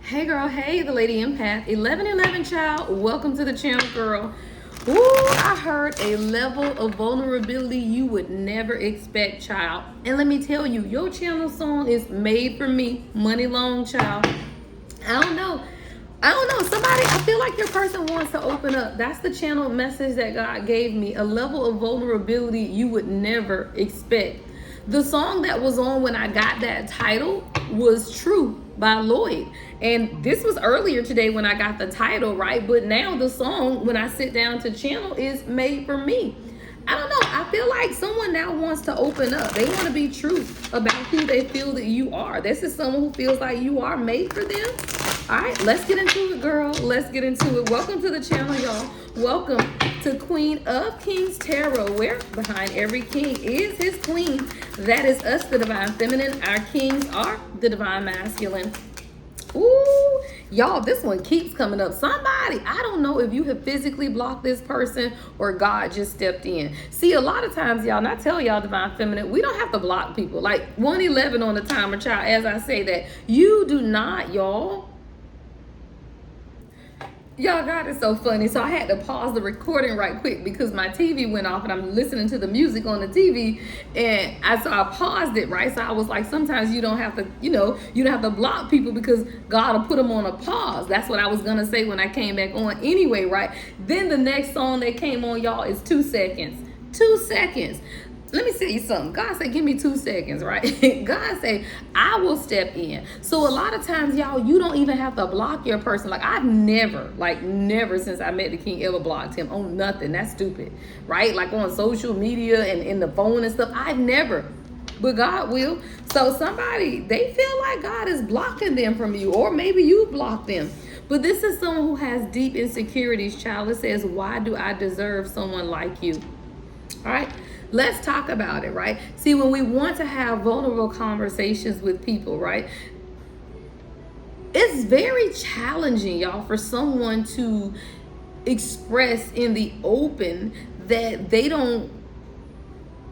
Hey girl, hey, the Lady Empath, 1111 child, welcome to the channel, girl. Ooh, I heard a level of vulnerability you would never expect, child. And let me tell you, your channel song is made for me, money long, child. I don't know. Somebody, I feel like your person wants to open up. That's the channel message that God gave me, a level of vulnerability you would never expect. The song that was on when I got that title was True by Lloyd. And this was earlier today when I got the title, right? But now the song, when I sit down to channel, is made for me. I don't know. I feel like someone now wants to open up. They want to be true about who they feel that you are. This is someone who feels like you are made for them. All right, let's get into it, girl. Let's get into it. Welcome to the channel, y'all. Welcome to Queen of Kings Tarot, where behind every king is his queen. That is us, the divine feminine. Our kings are the divine masculine. Ooh, y'all, this one keeps coming up. Somebody, I don't know if you have physically blocked this person or God just stepped in. See, a lot of times, y'all, and I tell y'all, divine feminine, we don't have to block people. Like 111 on the timer, child, as I say that. You do not, y'all. Y'all, God is so funny. So I had to pause the recording right quick because my TV went off and I'm listening to the music on the TV. And I paused it, right? So I was like, sometimes you don't have to, you don't have to block people because God will put them on a pause. That's what I was going to say when I came back on anyway, right? Then the next song that came on, y'all, is 2 seconds. 2 seconds. Let me tell you something. God said, give me 2 seconds, right? God said, I will step in. So a lot of times, y'all, you don't even have to block your person. Like I've never since I met the king ever blocked him on nothing. That's stupid, right? Like on social media and in the phone and stuff. I've never. But God will. So somebody, they feel like God is blocking them from you, or maybe you block them. But this is someone who has deep insecurities, child. It says, why do I deserve someone like you? All right. Let's talk about it, right? See, when we want to have vulnerable conversations with people, right? It's very challenging, y'all, for someone to express in the open that they don't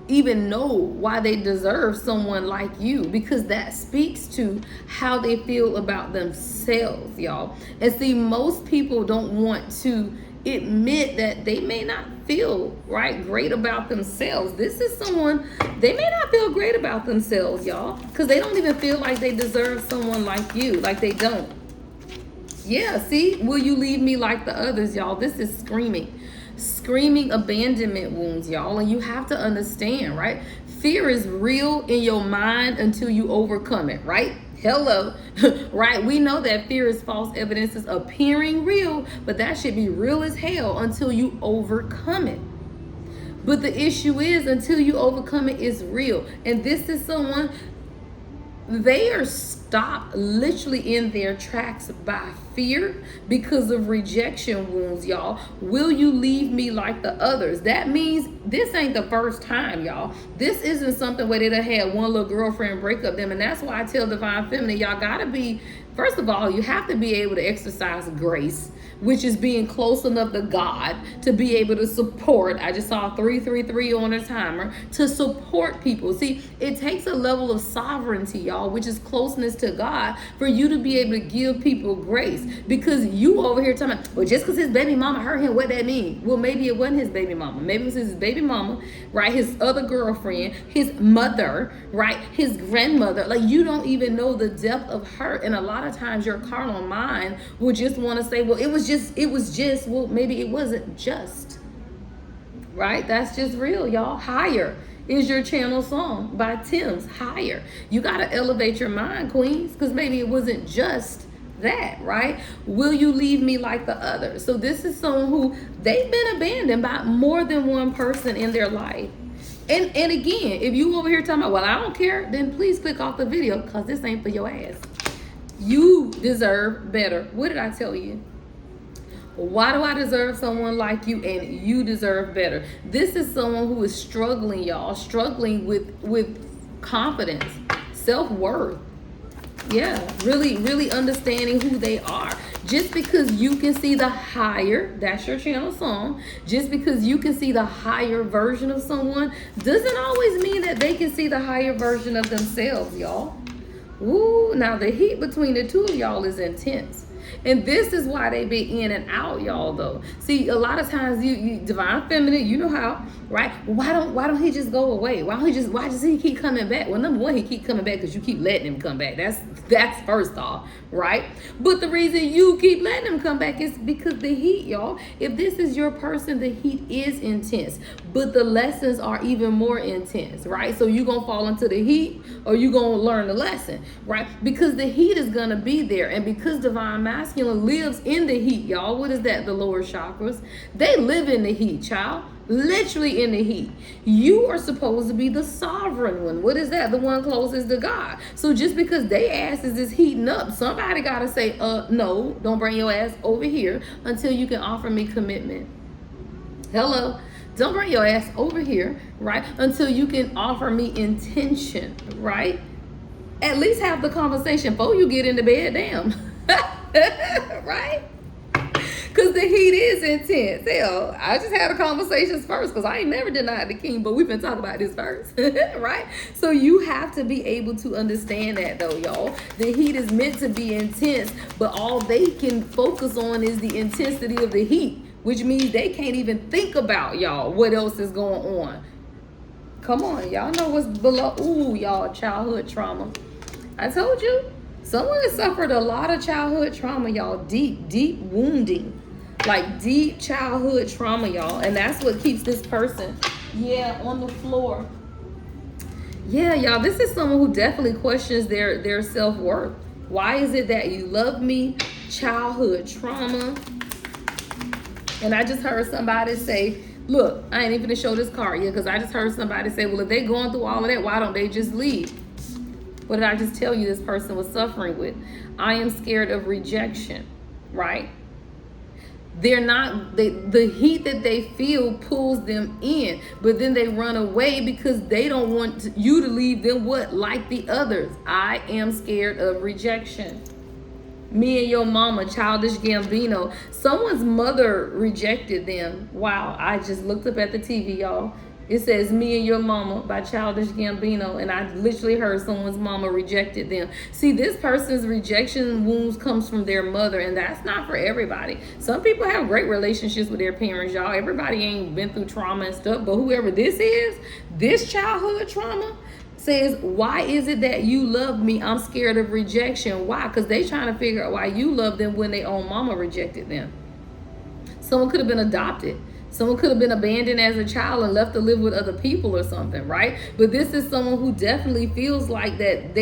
even know why they deserve someone like you, because that speaks to how they feel about themselves, y'all. And see, most people don't want to admit that they may not feel great about themselves. This is someone, they may not feel great about themselves, y'all, because they don't even feel like they deserve someone like you. Like they don't. Yeah, see, will you leave me like the others, y'all? This is screaming abandonment wounds, y'all. And you have to understand, right? Fear is real in your mind until you overcome it, right? Hello. Right? We know that fear is false evidence is appearing real, but that should be real as hell until you overcome it. But the issue is, until you overcome it, is real. And this is someone, they are stopped literally in their tracks by fear because of rejection wounds, y'all. Will you leave me like the others? That means this ain't the first time, y'all. This isn't something where they done had one little girlfriend break up them. And that's why I tell divine feminine, y'all gotta be, first of all, you have to be able to exercise grace, which is being close enough to God to be able to support. I just saw 333 on a timer, to support people. See, it takes a level of sovereignty, y'all, which is closeness to God, for you to be able to give people grace. Because you over here talking about, well, just because his baby mama hurt him, what that mean? Well, maybe it wasn't his baby mama. Maybe it was his baby mama, right? His other girlfriend, his mother, right? His grandmother. Like, you don't even know the depth of hurt. And a lot of times your carnal mind will just want to say, well, it was just, well, maybe it wasn't just, right? That's just real, y'all. Higher is your channel song by Tim's. Higher. You got to elevate your mind, queens, because maybe it wasn't just that, right? Will you leave me like the others? So this is someone who, they've been abandoned by more than one person in their life. And again, if you over here talking about, well, I don't care, then please click off the video, because this ain't for your ass. You deserve better. What did I tell you? Why do I deserve someone like you? And you deserve better. This is someone who is struggling, y'all, struggling with confidence, self-worth. Yeah, really understanding who they are. Just because you can see the higher, that's your channel song, just because you can see the higher version of someone doesn't always mean that they can see the higher version of themselves, y'all. Woo, now the heat between the two of y'all is intense. And this is why they be in and out, y'all, though. See, a lot of times you divine feminine, you know how, right? Why don't he just go away? Why does he keep coming back? Well, number one, he keep coming back because you keep letting him come back. That's first off, right? But the reason you keep letting him come back is because the heat, y'all. If this is your person, the heat is intense, but the lessons are even more intense, right? So you gonna fall into the heat or you gonna learn the lesson, right? Because the heat is gonna be there, and because divine masculine lives in the heat, y'all. What is that? The lower chakras. They live in the heat, child. Literally in the heat. You are supposed to be the sovereign one. What is that? The one closest to God. So just because they asses is heating up, somebody gotta say, no, don't bring your ass over here until you can offer me commitment. Hello. Don't bring your ass over here, right? Until you can offer me intention, right? At least have the conversation before you get into bed, damn. Right? Because the heat is intense. Hell, I just had a conversations first because I ain't never denied the king, but we've been talking about this first, right? So you have to be able to understand that, though, y'all. The heat is meant to be intense, but all they can focus on is the intensity of the heat, which means they can't even think about, y'all, what else is going on. Come on, y'all know what's below. Ooh, y'all, childhood trauma. I told you, someone has suffered a lot of childhood trauma, y'all. Deep wounding. Like deep childhood trauma, y'all. And that's what keeps this person, on the floor. Yeah, y'all, this is someone who definitely questions their self-worth. Why is it that you love me? Childhood trauma. And I just heard somebody say, look, I ain't even gonna show this card yet because I just heard somebody say, well, if they going through all of that, why don't they just leave? What did I just tell you this person was suffering with? I am scared of rejection, right? The heat that they feel pulls them in, but then they run away because they don't want you to leave them like the others. I am scared of rejection. Me and your mama, Childish Gambino. Someone's mother rejected them. Wow, I just looked up at the TV, y'all. It says Me and Your Mama by Childish Gambino, and I literally heard someone's mama rejected them. See, this person's rejection wounds comes from their mother, and that's not for everybody. Some people have great relationships with their parents, y'all. Everybody ain't been through trauma and stuff, but whoever this is, this childhood trauma, says, why is it that you love me? I'm scared of rejection. Why? Because they trying to figure out why you love them when their own mama rejected them. Someone could have been adopted. Someone could have been abandoned as a child and left to live with other people or something, right? But this is someone who definitely feels like that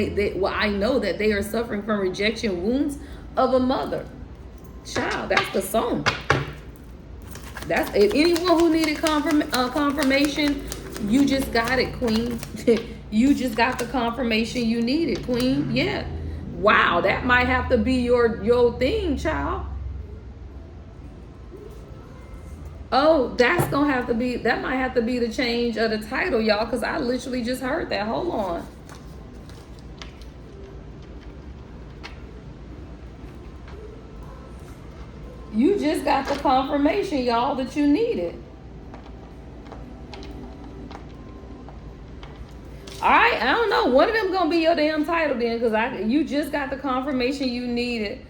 I know that they are suffering from rejection wounds of a mother. Child, that's the song. That's it. Anyone who needed confirmation, you just got it, queen. You just got the confirmation you needed, queen. Yeah. Wow, that might have to be your thing, child. Oh, that might have to be the change of the title, y'all, because I literally just heard that. Hold on. You just got the confirmation, y'all, that you needed. All right, I don't know. One of them gonna be your damn title then, because you just got the confirmation you needed.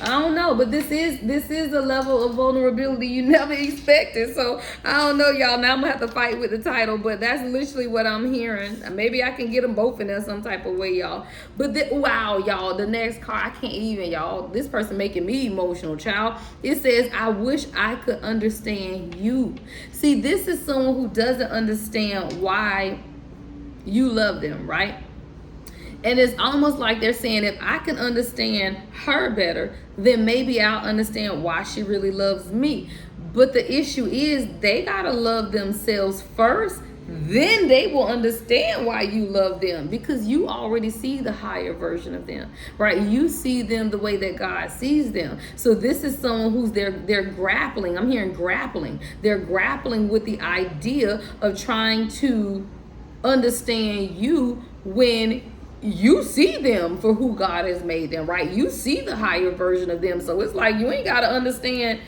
I don't know, but this is a level of vulnerability you never expected. So I don't know, y'all. Now I'm gonna have to fight with the title, but that's literally what I'm hearing. Maybe I can get them both in there some type of way, y'all. But wow, y'all, the next card, I can't even, y'all. This person making me emotional, child. It says, I wish I could understand you. See, this is someone who doesn't understand why you love them, right? And it's almost like they're saying, if I can understand her better, then maybe I'll understand why she really loves me. But the issue is they got to love themselves first. Then they will understand why you love them, because you already see the higher version of them, right? You see them the way that God sees them. So this is someone who's they're grappling. I'm hearing grappling. They're grappling with the idea of trying to understand you when you see them for who God has made them, right? You see the higher version of them. So it's like, you ain't got to understand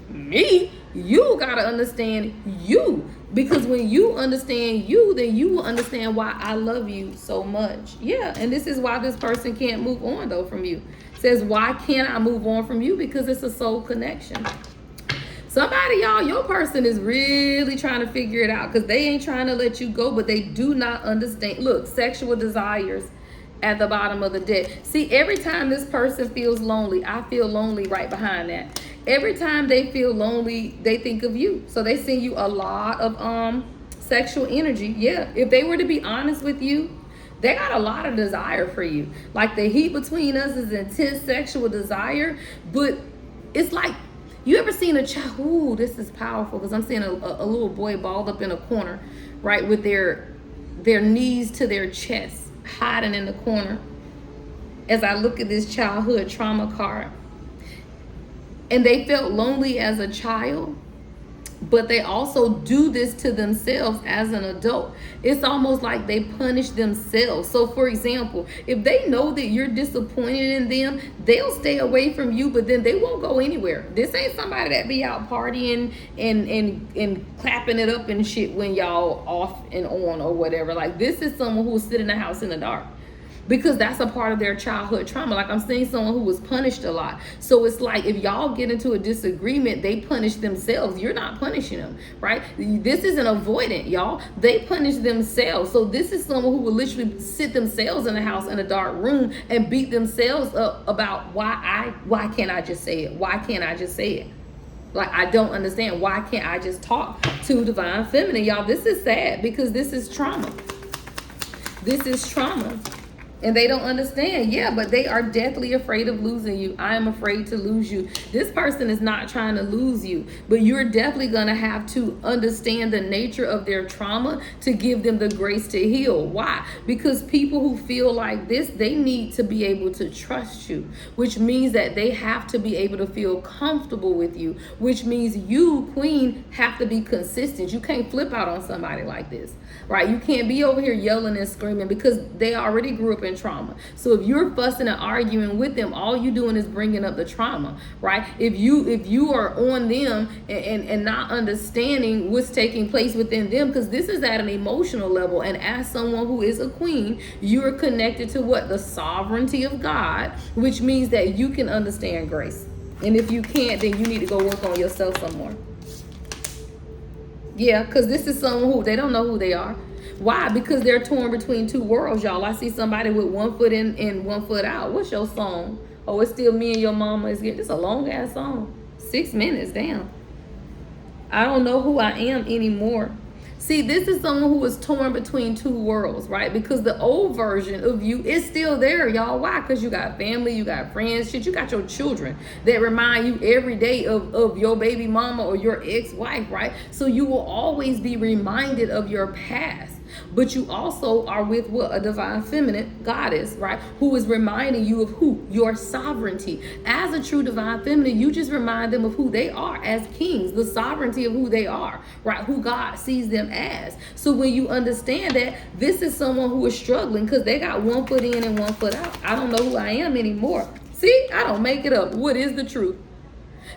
me. You got to understand you. Because when you understand you, then you will understand why I love you so much. Yeah, and this is why this person can't move on, though, from you. It says, why can't I move on from you? Because it's a soul connection. Somebody, y'all, your person is really trying to figure it out because they ain't trying to let you go, but they do not understand. Look, sexual desires at the bottom of the deck. See, every time this person feels lonely, I feel lonely right behind that. Every time they feel lonely, they think of you. So they send you a lot of sexual energy. Yeah, if they were to be honest with you, they got a lot of desire for you. Like the heat between us is intense sexual desire, but it's like, you ever seen a child? Ooh, this is powerful because I'm seeing a little boy balled up in a corner, right, with their knees to their chest, hiding in the corner. As I look at this childhood trauma card, and they felt lonely as a child, but they also do this to themselves as an adult. It's almost like they punish themselves. So for example, if they know that you're disappointed in them, they'll stay away from you, but then they won't go anywhere. This ain't somebody that be out partying and clapping it up and shit when y'all off and on or whatever. Like, this is someone who will sit in the house in the dark, because that's a part of their childhood trauma. Like, I'm seeing someone who was punished a lot. So it's like, if y'all get into a disagreement, they punish themselves. You're not punishing them, right? This isn't avoidant, y'all. They punish themselves. So this is someone who will literally sit themselves in the house in a dark room and beat themselves up about why can't I just say it? Why can't I just say it? Like, I don't understand. Why can't I just talk to divine feminine? Y'all, this is sad because this is trauma. This is trauma. And they don't understand. Yeah, but they are deathly afraid of losing you. I am afraid to lose you. This person is not trying to lose you, but you're definitely going to have to understand the nature of their trauma to give them the grace to heal. Why? Because people who feel like this, they need to be able to trust you, which means that they have to be able to feel comfortable with you, which means you, queen, have to be consistent. You can't flip out on somebody like this, right? You can't be over here yelling and screaming because they already grew up in trauma. So if you're fussing and arguing with them, all you doing is bringing up the trauma, right? If you are on them and not understanding what's taking place within them, because this is at an emotional level, and as someone who is a queen, you're connected to what? The sovereignty of God, which means that you can understand grace. And if you can't, then you need to go work on yourself some more. Yeah, because this is someone who, they don't know who they are. Why? Because they're torn between two worlds, y'all. I see somebody with 1 foot in and 1 foot out. What's your song? Oh, it's still me and your mama. It's a long ass song. 6 minutes, damn. I don't know who I am anymore. See, this is someone who is torn between two worlds, right? Because the old version of you is still there, y'all. Why? Because you got family, you got friends, shit. You got your children that remind you every day of your baby mama or your ex-wife, right? So you will always be reminded of your past. But you also are with what? A divine feminine goddess, right? Who is reminding you of who? Your sovereignty. As a true divine feminine, you just remind them of who they are as kings, the sovereignty of who they are, right? Who God sees them as. So when you understand that, this is someone who is struggling because they got 1 foot in and 1 foot out. I don't know who I am anymore. See, I don't make it up. What is the truth?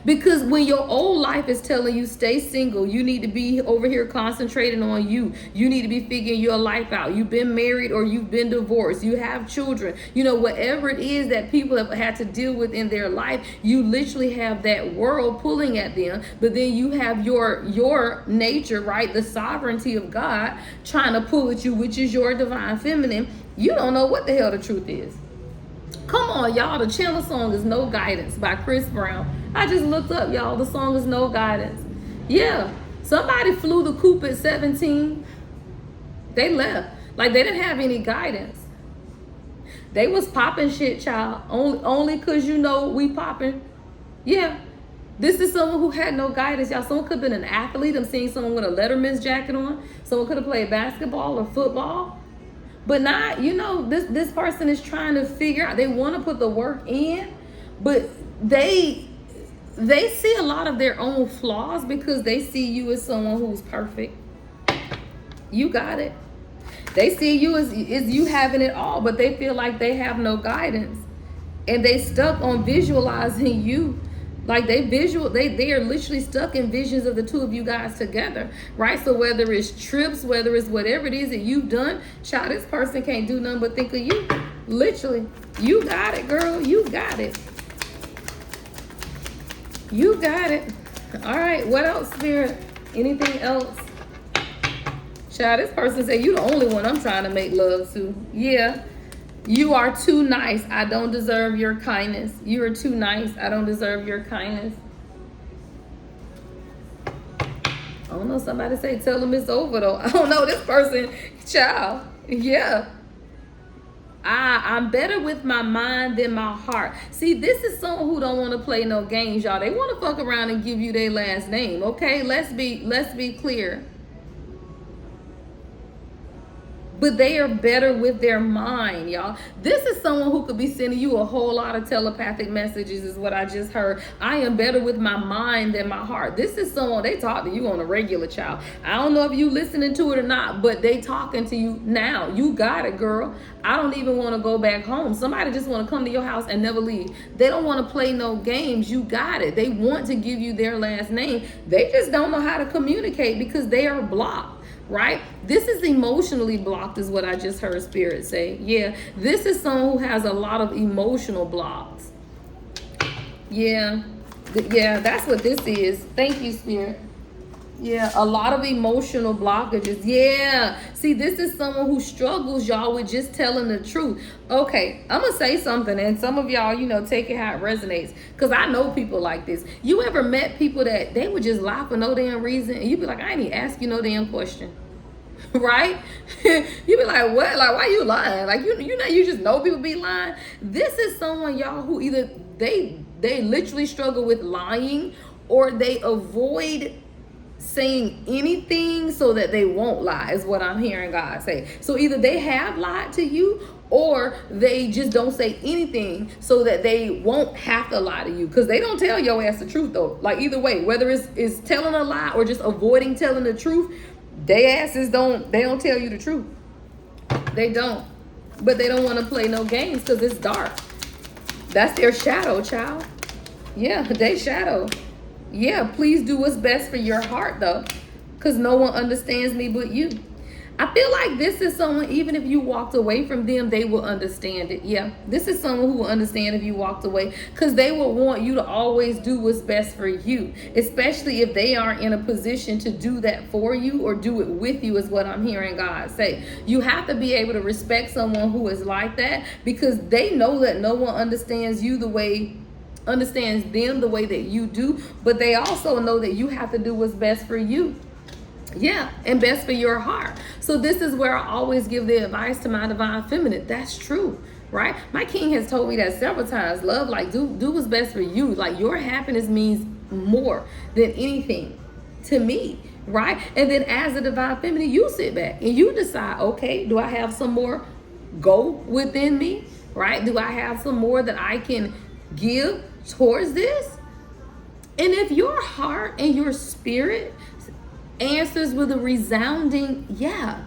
Because when your old life is telling you stay single, you need to be over here concentrating on you. You need to be figuring your life out. You've been married or you've been divorced. You have children. You know, whatever it is that people have had to deal with in their life, you literally have that world pulling at them. But then you have your nature, right? The sovereignty of God trying to pull at you, which is your divine feminine. You don't know what the hell the truth is. Come on, y'all. The channel song is No Guidance by Chris Brown. I just looked up, y'all. The song is No Guidance. Yeah. Somebody flew the coop at 17. They left. Like, they didn't have any guidance. They was popping shit, child. Only because, you know, we popping. Yeah. This is someone who had no guidance, y'all. Someone could have been an athlete. I'm seeing someone with a Letterman's jacket on. Someone could have played basketball or football. But not, you know, this person is trying to figure out, they want to put the work in, but they see a lot of their own flaws because they see you as someone who's perfect. You got it. They see you as you having it all, but they feel like they have no guidance. And they stuck on visualizing you Like they are literally stuck in visions of the two of you guys together, right? So whether it's trips, whether it's whatever it is that you've done, child, this person can't do nothing but think of you. Literally. You got it, girl. You got it. You got it. All right. What else, Spirit? Anything else? Child, this person said you the only one I'm trying to make love to. Yeah. You are too nice. I don't deserve your kindness. You are too nice. I don't deserve your kindness. I don't know. Somebody say, tell them it's over, though. I don't know. This person, child. Yeah. I'm better with my mind than my heart. See, this is someone who don't want to play no games, y'all. They want to fuck around and give you their last name. Okay? Let's be clear. But they are better with their mind, y'all. This is someone who could be sending you a whole lot of telepathic messages, is what I just heard. I am better with my mind than my heart. This is someone, they talk to you on a regular, child. I don't know if you listening to it or not, but they talking to you now. You got it, girl. I don't even want to go back home. Somebody just want to come to your house and never leave. They don't want to play no games. You got it. They want to give you their last name. They just don't know how to communicate because they are blocked. Right? This is emotionally blocked, is what I just heard Spirit say. Yeah, this is someone who has a lot of emotional blocks. Yeah, that's what this is. Thank you, Spirit. Yeah, a lot of emotional blockages. Yeah. See, this is someone who struggles, y'all, with just telling the truth. Okay, I'm going to say something, and some of y'all, take it how it resonates. Because I know people like this. You ever met people that they would just lie for no damn reason? And you'd be like, I ain't even ask you no damn question. Right? You'd be like, what? Like, why you lying? Like, you just know people be lying. This is someone, y'all, who either they literally struggle with lying, or they avoid saying anything so that they won't lie, is what I'm hearing God say. So either they have lied to you, or they just don't say anything so that they won't have to lie to you, because they don't tell your ass the truth, though. Like, either way, whether it's telling a lie or just avoiding telling the truth, they asses don't tell you the truth. They don't. But they don't want to play no games because it's dark. That's their shadow, child. Yeah, they shadow. Yeah, please do what's best for your heart, though, because no one understands me but you. I feel like this is someone, even if you walked away from them, they will understand it. Yeah, this is someone who will understand if you walked away, because they will want you to always do what's best for you, especially if they aren't in a position to do that for you or do it with you, is what I'm hearing God say. You have to be able to respect someone who is like that, because they know that no one understands them the way that you do, but they also know that you have to do what's best for you. Yeah, and best for your heart. So this is where I always give the advice to my divine feminine. That's true, right? My king has told me that several times. Love, like, do what's best for you. Like, your happiness means more than anything to me, right? And then as a divine feminine, you sit back and you decide, okay, do I have some more go within me, right? Do I have some more that I can give towards this? And if your heart and your spirit answers with a resounding yeah,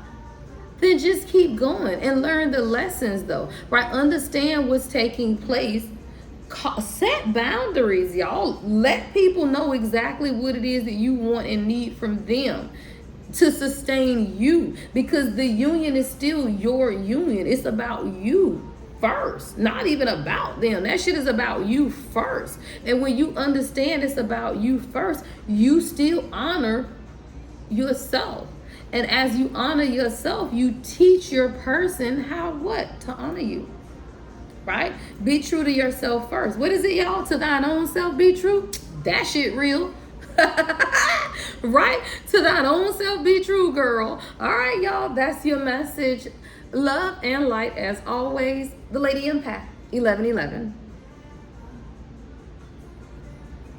then just keep going and learn the lessons, though, right? Understand what's taking place. Set boundaries, y'all. Let people know exactly what it is that you want and need from them to sustain you, because the union is still your union. It's about you first, not even about them. That shit is about you first. And when you understand it's about you first, you still honor yourself. And as you honor yourself, you teach your person how to honor you, right? Be true to yourself first. What is it, y'all? To thine own self be true. That shit real. Right? To thine own self be true, girl. All right, y'all, that's your message. Love and light as always. The Lady Empath 1111.